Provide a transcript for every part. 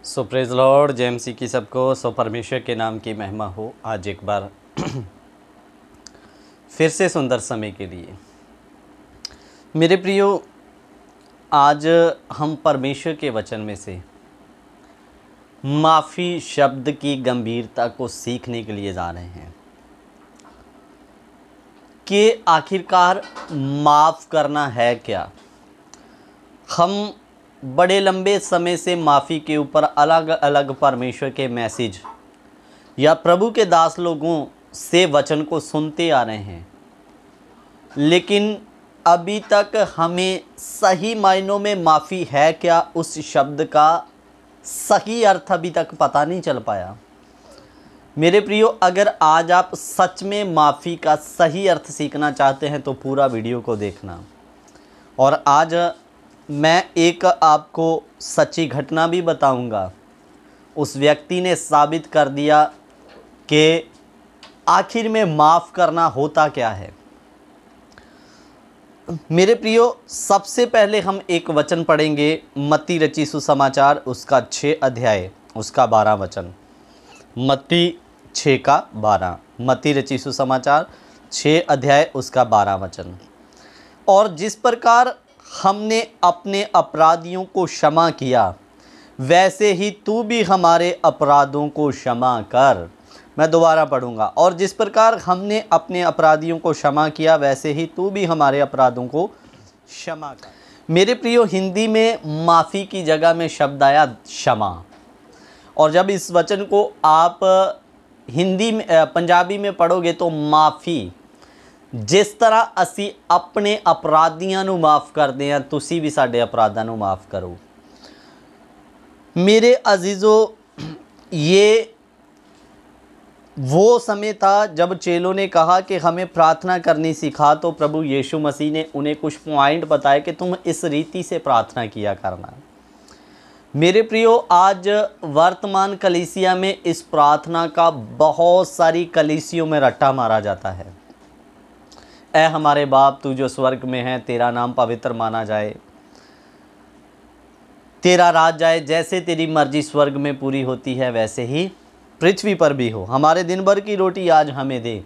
सो praise Lord जय मसीह की सबको। सो परमेश्वर के नाम की महिमा हो। आज एक बार फिर से सुंदर समय के लिए मेरे प्रियो, आज हम परमेश्वर के वचन में से माफ़ी शब्द की गंभीरता को सीखने के लिए जा रहे हैं कि आखिरकार माफ़ करना है क्या। हम बड़े लंबे समय से माफ़ी के ऊपर अलग अलग परमेश्वर के मैसेज या प्रभु के दास लोगों से वचन को सुनते आ रहे हैं, लेकिन अभी तक हमें सही मायनों में माफ़ी है क्या, उस शब्द का सही अर्थ अभी तक पता नहीं चल पाया। मेरे प्रियो, अगर आज आप सच में माफ़ी का सही अर्थ सीखना चाहते हैं तो पूरा वीडियो को देखना। और आज मैं एक आपको सच्ची घटना भी बताऊंगा। उस व्यक्ति ने साबित कर दिया कि आखिर में माफ़ करना होता क्या है। मेरे प्रियो, सबसे पहले हम एक वचन पढ़ेंगे, मत्ती रची सुसमाचार उसका 6 अध्याय उसका 12 वचन। मत्ती 6 का 12, मत्ती रची सुसमाचार 6 अध्याय उसका 12 वचन। और जिस प्रकार हमने अपने अपराधियों को क्षमा किया, वैसे ही तू भी हमारे अपराधों को क्षमा कर। मैं दोबारा पढ़ूंगा। और जिस प्रकार हमने अपने अपराधियों को क्षमा किया, वैसे ही तू भी हमारे अपराधों को क्षमा कर। मेरे प्रियो, हिंदी में माफ़ी की जगह में शब्द आया क्षमा। और जब इस वचन को आप हिंदी में पंजाबी में पढ़ोगे तो माफ़ी, जिस तरह असी अपने अपराधियों को माफ़ करते हैं, तुसी भी साडे अपराधां को माफ़ करो। मेरे अजीज़ो, ये वो समय था जब चेलों ने कहा कि हमें प्रार्थना करनी सिखा, तो प्रभु यीशु मसीह ने उन्हें कुछ पॉइंट बताए कि तुम इस रीति से प्रार्थना किया करना। मेरे प्रियो, आज वर्तमान कलीसिया में इस प्रार्थना का बहुत सारी कलीसियों में रट्टा मारा जाता है। ऐ हमारे बाप तू जो स्वर्ग में है, तेरा नाम पवित्र माना जाए, तेरा राज जाए, जैसे तेरी मर्जी स्वर्ग में पूरी होती है वैसे ही पृथ्वी पर भी हो। हमारे दिन भर की रोटी आज हमें दे।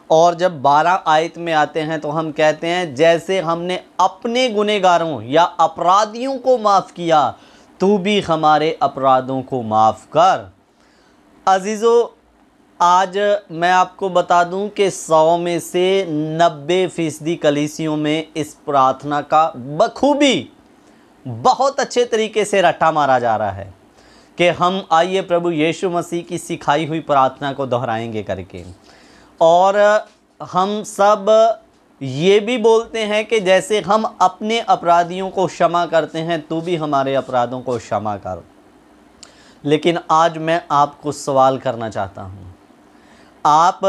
और जब 12 आयत में आते हैं तो हम कहते हैं, जैसे हमने अपने गुनहगारों या अपराधियों को माफ़ किया, तू भी हमारे अपराधों को माफ़ कर। अजीज़ों, आज मैं आपको बता दूं कि 100 में से 90% कलीसियों में इस प्रार्थना का बखूबी बहुत अच्छे तरीके से रट्टा मारा जा रहा है कि हम आइए प्रभु यीशु मसीह की सिखाई हुई प्रार्थना को दोहराएंगे करके। और हम सब ये भी बोलते हैं कि जैसे हम अपने अपराधियों को क्षमा करते हैं, तू भी हमारे अपराधों को क्षमा कर। लेकिन आज मैं आपको सवाल करना चाहता हूँ, आप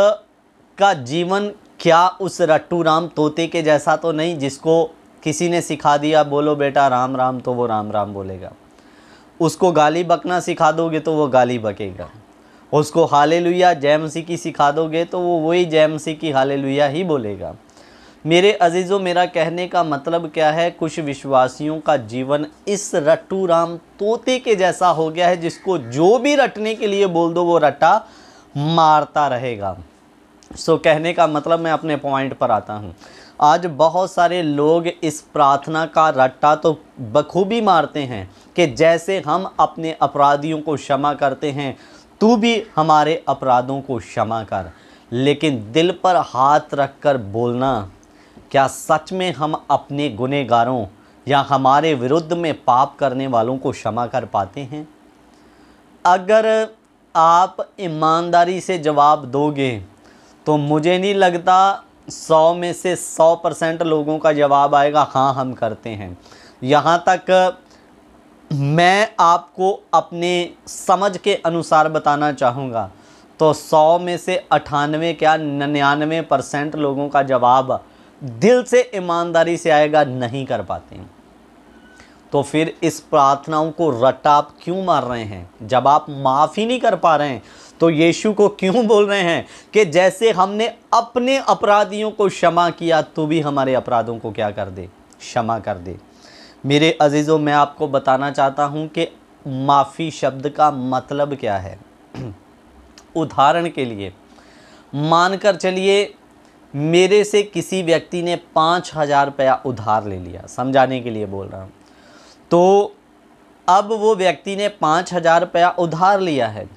का जीवन क्या उस रट्टू राम तोते के जैसा तो नहीं, जिसको किसी ने सिखा दिया बोलो बेटा राम राम तो वो राम राम बोलेगा। उसको गाली बकना सिखा दोगे तो वो गाली बकेगा। उसको हालेलुया जय मसीह की सिखा दोगे तो वो वही जय मसीह की हालेलुया ही बोलेगा। मेरे अजीज़ों, मेरा कहने का मतलब क्या है, कुछ विश्वासियों का जीवन इस रट्टू राम तोते के जैसा हो गया है, जिसको जो भी रटने के लिए बोल दो वो रट्टा मारता रहेगा। सो कहने का मतलब, मैं अपने पॉइंट पर आता हूँ। आज बहुत सारे लोग इस प्रार्थना का रट्टा तो बखूबी मारते हैं कि जैसे हम अपने अपराधियों को क्षमा करते हैं, तू भी हमारे अपराधों को क्षमा कर। लेकिन दिल पर हाथ रखकर बोलना, क्या सच में हम अपने गुनहगारों या हमारे विरुद्ध में पाप करने वालों को क्षमा कर पाते हैं? अगर आप ईमानदारी से जवाब दोगे तो मुझे नहीं लगता 100 में से 100% लोगों का जवाब आएगा हाँ हम करते हैं। यहाँ तक मैं आपको अपने समझ के अनुसार बताना चाहूँगा तो 100 में से 98 क्या 99% लोगों का जवाब दिल से ईमानदारी से आएगा, नहीं कर पाते हैं। तो फिर इस प्रार्थनाओं को रट्टा आप क्यों मार रहे हैं? जब आप माफ़ ही नहीं कर पा रहे हैं तो यीशु को क्यों बोल रहे हैं कि जैसे हमने अपने अपराधियों को क्षमा किया, तू भी हमारे अपराधों को क्या कर दे, क्षमा कर दे। मेरे अजीज़ों, मैं आपको बताना चाहता हूं कि माफ़ी शब्द का मतलब क्या है। उदाहरण के लिए मानकर चलिए मेरे से किसी व्यक्ति ने 5,000 रुपया उधार ले लिया, समझाने के लिए बोल रहा हूँ। तो अब वो व्यक्ति ने 5,000 रुपया उधार लिया है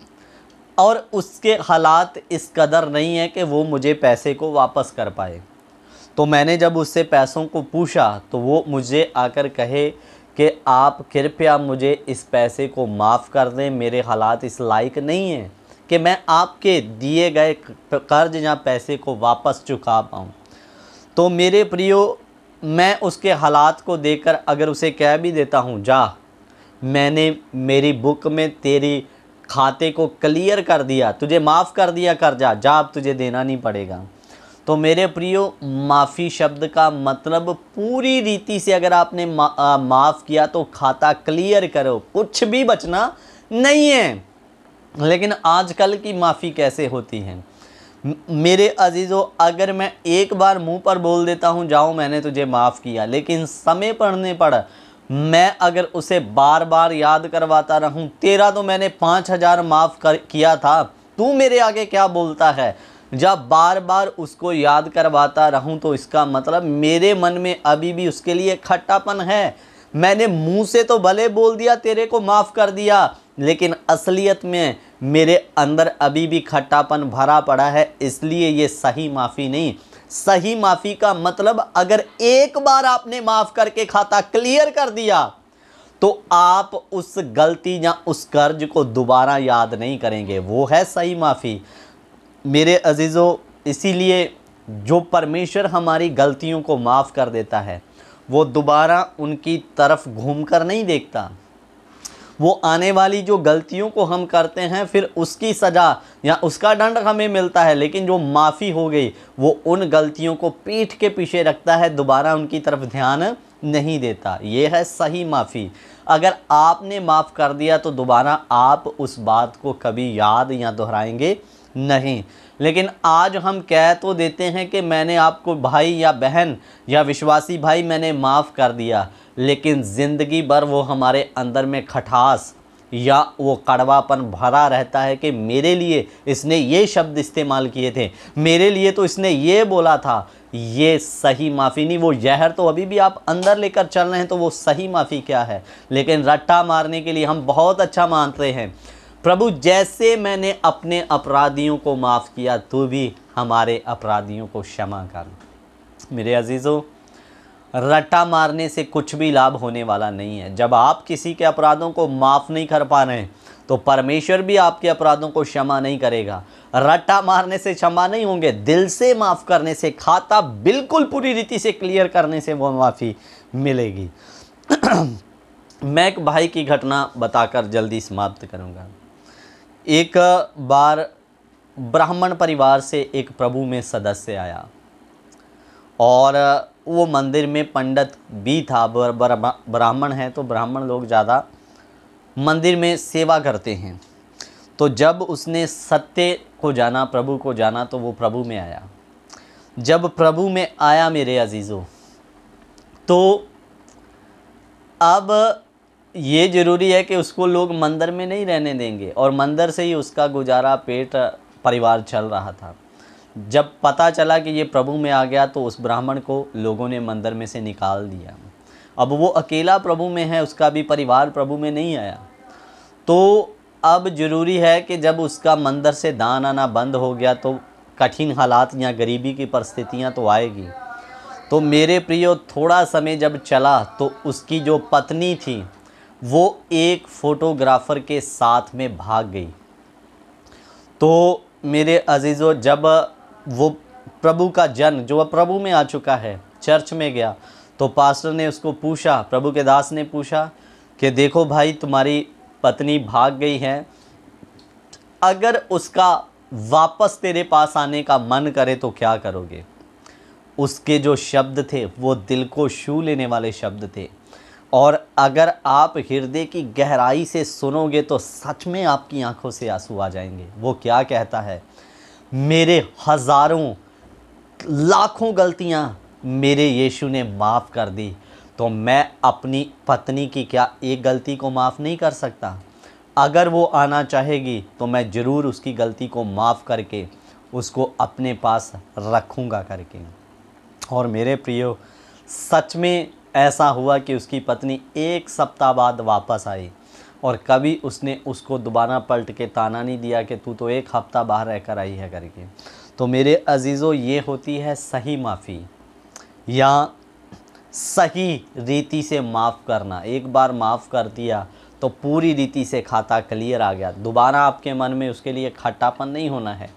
और उसके हालात इस कदर नहीं है कि वो मुझे पैसे को वापस कर पाए। तो मैंने जब उससे पैसों को पूछा तो वो मुझे आकर कहे कि आप कृपया मुझे इस पैसे को माफ़ कर दें, मेरे हालात इस लायक नहीं हैं कि मैं आपके दिए गए कर्ज या पैसे को वापस चुका पाऊँ। तो मेरे प्रियो, मैं उसके हालात को देखकर अगर उसे कह भी देता हूँ, जा मैंने मेरी बुक में तेरी खाते को क्लियर कर दिया, तुझे माफ़ कर दिया कर्जा, जा अब तुझे देना नहीं पड़ेगा। तो मेरे प्रियो, माफ़ी शब्द का मतलब पूरी रीति से अगर आपने माफ़ किया तो खाता क्लियर करो, कुछ भी बचना नहीं है। लेकिन आजकल की माफ़ी कैसे होती है मेरे अजीज़ों, अगर मैं एक बार मुंह पर बोल देता हूं जाओ मैंने तुझे माफ़ किया, लेकिन समय पड़ने पर मैं अगर उसे बार बार याद करवाता रहूं, तेरा तो मैंने 5,000 माफ़ किया था, तू मेरे आगे क्या बोलता है, जब बार बार उसको याद करवाता रहूं तो इसका मतलब मेरे मन में अभी भी उसके लिए खट्टापन है। मैंने मुंह से तो भले बोल दिया तेरे को माफ़ कर दिया, लेकिन असलियत में मेरे अंदर अभी भी खट्टापन भरा पड़ा है, इसलिए ये सही माफ़ी नहीं। सही माफ़ी का मतलब अगर एक बार आपने माफ़ करके खाता क्लियर कर दिया तो आप उस गलती या उस कर्ज को दोबारा याद नहीं करेंगे, वो है सही माफ़ी मेरे अजीज़ों। इसीलिए जो परमेश्वर हमारी गलतियों को माफ़ कर देता है वो दोबारा उनकी तरफ घूमकर नहीं देखता। वो आने वाली जो गलतियों को हम करते हैं फिर उसकी सज़ा या उसका दंड हमें मिलता है, लेकिन जो माफ़ी हो गई वो उन गलतियों को पीठ के पीछे रखता है, दोबारा उनकी तरफ ध्यान नहीं देता। ये है सही माफ़ी। अगर आपने माफ़ कर दिया तो दोबारा आप उस बात को कभी याद या दोहराएंगे नहीं। लेकिन आज हम कह तो देते हैं कि मैंने आपको भाई या बहन या विश्वासी भाई मैंने माफ़ कर दिया, लेकिन ज़िंदगी भर वो हमारे अंदर में खटास या वो कड़वापन भरा रहता है कि मेरे लिए इसने ये शब्द इस्तेमाल किए थे, मेरे लिए तो इसने ये बोला था। ये सही माफ़ी नहीं, वो जहर तो अभी भी आप अंदर लेकर चल रहे हैं, तो वो सही माफ़ी क्या है। लेकिन रट्टा मारने के लिए हम बहुत अच्छा मानते हैं, प्रभु जैसे मैंने अपने अपराधियों को माफ़ किया तू भी हमारे अपराधियों को क्षमा कर। मेरे अजीज़ों, रट्टा मारने से कुछ भी लाभ होने वाला नहीं है। जब आप किसी के अपराधों को माफ़ नहीं कर पा रहे हैं तो परमेश्वर भी आपके अपराधों को क्षमा नहीं करेगा। रट्टा मारने से क्षमा नहीं होंगे, दिल से माफ़ करने से, खाता बिल्कुल पूरी रीति से क्लियर करने से वो माफ़ी मिलेगी। मैं एक भाई की घटना बताकर जल्दी समाप्त करूँगा। एक बार ब्राह्मण परिवार से एक प्रभु में सदस्य आया और वो मंदिर में पंडित भी था। ब्राह्मण है तो ब्राह्मण लोग ज़्यादा मंदिर में सेवा करते हैं। तो जब उसने सत्य को जाना, प्रभु को जाना, तो वो प्रभु में आया। जब प्रभु में आया मेरे अजीज़ों, तो अब ये ज़रूरी है कि उसको लोग मंदिर में नहीं रहने देंगे और मंदिर से ही उसका गुजारा पेट परिवार चल रहा था। जब पता चला कि ये प्रभु में आ गया तो उस ब्राह्मण को लोगों ने मंदिर में से निकाल दिया। अब वो अकेला प्रभु में है, उसका भी परिवार प्रभु में नहीं आया। तो अब ज़रूरी है कि जब उसका मंदिर से दान आना बंद हो गया तो कठिन हालात या गरीबी की परिस्थितियाँ तो आएगी। तो मेरे प्रियो, थोड़ा समय जब चला तो उसकी जो पत्नी थी वो एक फ़ोटोग्राफ़र के साथ में भाग गई। तो मेरे अजीज़ों, जब वो प्रभु का जन जो प्रभु में आ चुका है चर्च में गया तो पास्टर ने उसको पूछा, प्रभु के दास ने पूछा कि देखो भाई, तुम्हारी पत्नी भाग गई है, अगर उसका वापस तेरे पास आने का मन करे तो क्या करोगे। उसके जो शब्द थे वो दिल को छू लेने वाले शब्द थे, और अगर आप हृदय की गहराई से सुनोगे तो सच में आपकी आंखों से आंसू आ जाएंगे। वो क्या कहता है, मेरे हज़ारों लाखों गलतियां मेरे यीशु ने माफ़ कर दी, तो मैं अपनी पत्नी की क्या एक गलती को माफ़ नहीं कर सकता? अगर वो आना चाहेगी तो मैं ज़रूर उसकी गलती को माफ़ करके उसको अपने पास रखूँगा करके। और मेरे प्रियो, सच में ऐसा हुआ कि उसकी पत्नी 1 सप्ताह बाद वापस आई और कभी उसने उसको दोबारा पलट के ताना नहीं दिया कि तू तो 1 हफ़्ता बाहर रहकर आई है करके। तो मेरे अजीज़ों, ये होती है सही माफ़ी या सही रीति से माफ़ करना। एक बार माफ़ कर दिया तो पूरी रीति से खाता क्लियर आ गया, दोबारा आपके मन में उसके लिए खट्टापन नहीं होना है।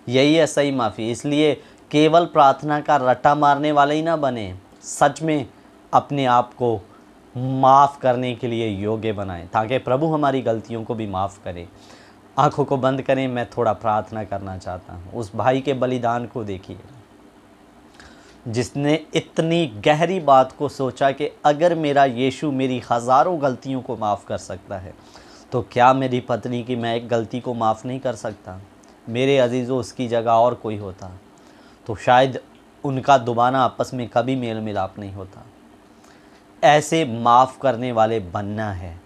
यही है सही माफ़ी। इसलिए केवल प्रार्थना का रट्टा मारने वाले ही ना बने, सच में अपने आप को माफ़ करने के लिए योग्य बनाएं, ताकि प्रभु हमारी गलतियों को भी माफ़ करे। आंखों को बंद करें, मैं थोड़ा प्रार्थना करना चाहता हूँ। उस भाई के बलिदान को देखिए जिसने इतनी गहरी बात को सोचा कि अगर मेरा यीशु मेरी हज़ारों गलतियों को माफ़ कर सकता है तो क्या मेरी पत्नी की मैं एक गलती को माफ़ नहीं कर सकता? मेरे अजीज़ों, उसकी जगह और कोई होता तो शायद उनका दोबारा आपस में कभी मेल मिलाप नहीं होता। ऐसे माफ़ करने वाले बनना है।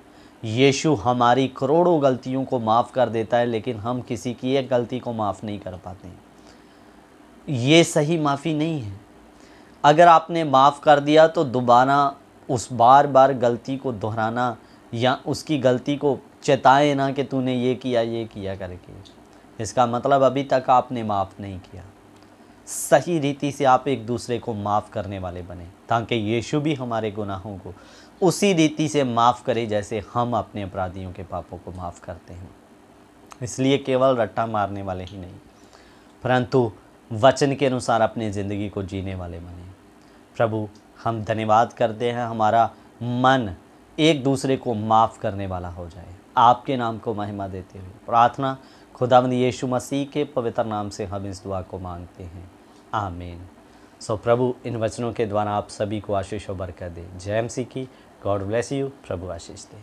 यीशु हमारी करोड़ों गलतियों को माफ़ कर देता है, लेकिन हम किसी की एक गलती को माफ़ नहीं कर पाते। ये सही माफ़ी नहीं है। अगर आपने माफ़ कर दिया तो दोबारा उस बार बार गलती को दोहराना या उसकी गलती को चेताए ना कि तूने ये किया करके, इसका मतलब अभी तक आपने माफ़ नहीं किया। सही रीति से आप एक दूसरे को माफ़ करने वाले बने, ताकि यीशु भी हमारे गुनाहों को उसी रीति से माफ़ करे जैसे हम अपने अपराधियों के पापों को माफ़ करते हैं। इसलिए केवल रट्टा मारने वाले ही नहीं, परंतु वचन के अनुसार अपनी ज़िंदगी को जीने वाले बने। प्रभु, हम धन्यवाद करते हैं, हमारा मन एक दूसरे को माफ़ करने वाला हो जाए। आपके नाम को महिमा देते हुए प्रार्थना खुदावंद यीशु मसीह के पवित्र नाम से हम इस दुआ को मांगते हैं, आमीन। सो प्रभु इन वचनों के द्वारा आप सभी को आशीष और बरकत दे। जय मसीह की। God bless you. Prabhu Ashish they.